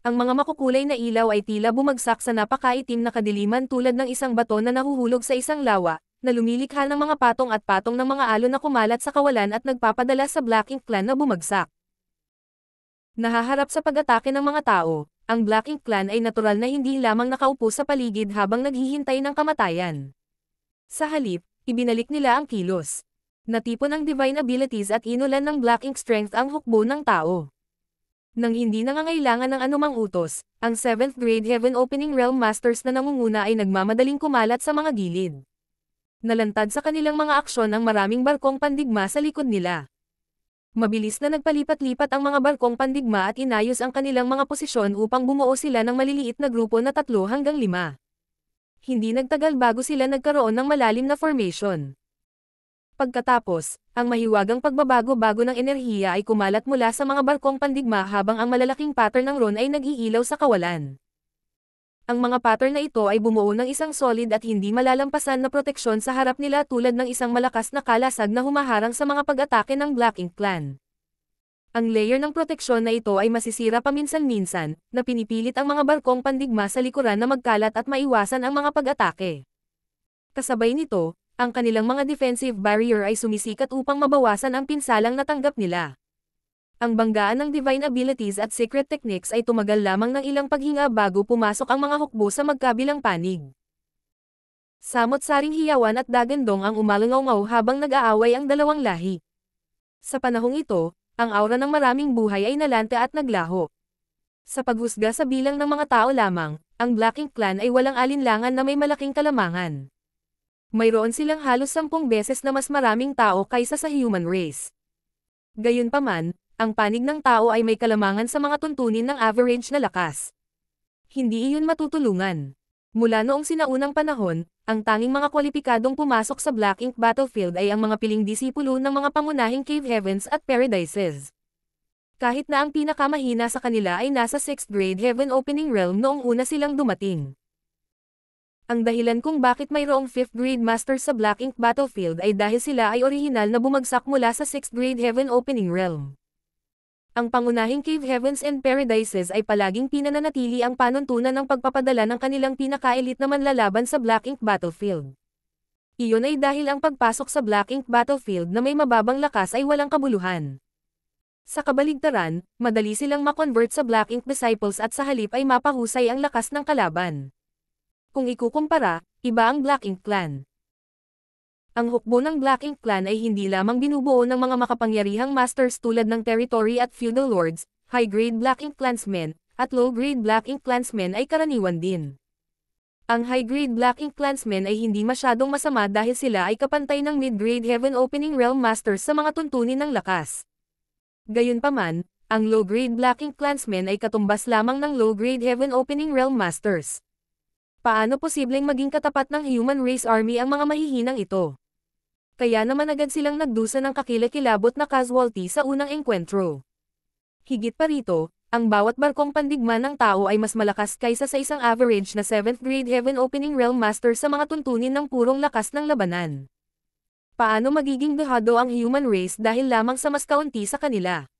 Ang mga makukulay na ilaw ay tila bumagsak sa napakaitim na kadiliman tulad ng isang bato na nahuhulog sa isang lawa, na lumilikha ng mga patong at patong ng mga alon na kumalat sa kawalan at nagpapadala sa Black Ink Clan na bumagsak. Nahaharap sa pag-atake ng mga tao, ang Black Ink Clan ay natural na hindi lamang nakaupo sa paligid habang naghihintay ng kamatayan. Sa halip, ibinalik nila ang kilos. Natipon ang divine abilities at inulan ng Black Ink Strength ang hukbo ng tao. Nang hindi nangangailangan ng anumang utos, ang 7th grade Heaven Opening Realm Masters na nangunguna ay nagmamadaling kumalat sa mga gilid. Nalantad sa kanilang mga aksyon ang maraming barkong pandigma sa likod nila. Mabilis na nagpalipat-lipat ang mga barkong pandigma at inayos ang kanilang mga posisyon upang bumuo sila ng maliliit na grupo na 3 hanggang 5. Hindi nagtagal bago sila nagkaroon ng malalim na formation. Pagkatapos, ang mahiwagang pagbabago-bago ng enerhiya ay kumalat mula sa mga barkong pandigma habang ang malalaking pattern ng Ron ay nag-iilaw sa kawalan. Ang mga pattern na ito ay bumuo ng isang solid at hindi malalampasan na proteksyon sa harap nila tulad ng isang malakas na kalasag na humaharang sa mga pag-atake ng Black Ink Clan. Ang layer ng proteksyon na ito ay masisira paminsan-minsan, na pinipilit ang mga barkong pandigma sa likuran na magkalat at maiwasan ang mga pag-atake. Kasabay nito, ang kanilang mga defensive barrier ay sumisikat upang mabawasan ang pinsalang natanggap nila. Ang banggaan ng divine abilities at secret techniques ay tumagal lamang ng ilang paghinga bago pumasok ang mga hukbo sa magkabilang panig. Samot-saring hiyawan at dagandong ang umalangaw habang nag-aaway ang dalawang lahi. Sa panahong ito, ang aura ng maraming buhay ay nalante at naglaho. Sa paghusga sa bilang ng mga tao lamang, ang Black Ink Clan ay walang alinlangan na may malaking kalamangan. Mayroon silang halos 10 beses na mas maraming tao kaysa sa human race. Gayunpaman, ang panig ng tao ay may kalamangan sa mga tuntunin ng average na lakas. Hindi iyon matutulungan. Mula noong sinaunang panahon, ang tanging mga kwalipikadong pumasok sa Black Ink battlefield ay ang mga piling disipulo ng mga pangunahing Cave Heavens at Paradises. Kahit na ang pinakamahina sa kanila ay nasa 6th grade Heaven Opening Realm noong una silang dumating. Ang dahilan kung bakit mayroong 5th grade Masters sa Black Ink battlefield ay dahil sila ay orihinal na bumagsak mula sa 6th grade Heaven Opening Realm. Ang pangunahing Cave Heavens and Paradises ay palaging pinananatili ang panuntunan ng pagpapadala ng kanilang pinaka-elite na manlalaban sa Black Ink battlefield. Iyon ay dahil ang pagpasok sa Black Ink battlefield na may mababang lakas ay walang kabuluhan. Sa kabaligtaran, madali silang makonvert sa Black Ink disciples at sa halip ay mapahusay ang lakas ng kalaban. Kung ikukumpara, iba ang Black Ink Clan. Ang hukbo ng Black Ink Clan ay hindi lamang binubuo ng mga makapangyarihang masters tulad ng territory at feudal lords, high-grade Black Ink Clansmen, at low-grade Black Ink Clansmen ay karaniwan din. Ang high-grade Black Ink Clansmen ay hindi masyadong masama dahil sila ay kapantay ng mid-grade Heaven Opening Realm Masters sa mga tuntunin ng lakas. Gayunpaman, Ang low-grade Black Ink Clansmen ay katumbas lamang ng low-grade Heaven Opening Realm Masters. Paano posibleng maging katapat ng Human Race Army ang mga mahihinang ito? Kaya naman agad silang nagdusa ng kakilakilabot na casualty sa unang engkwentro. Higit pa rito, ang bawat barkong pandigma ng tao ay mas malakas kaysa sa isang average na 7th grade Heaven Opening Realm Master sa mga tuntunin ng purong lakas ng labanan. Paano magiging dehado ang human race dahil lamang sa mas kaunti sa kanila?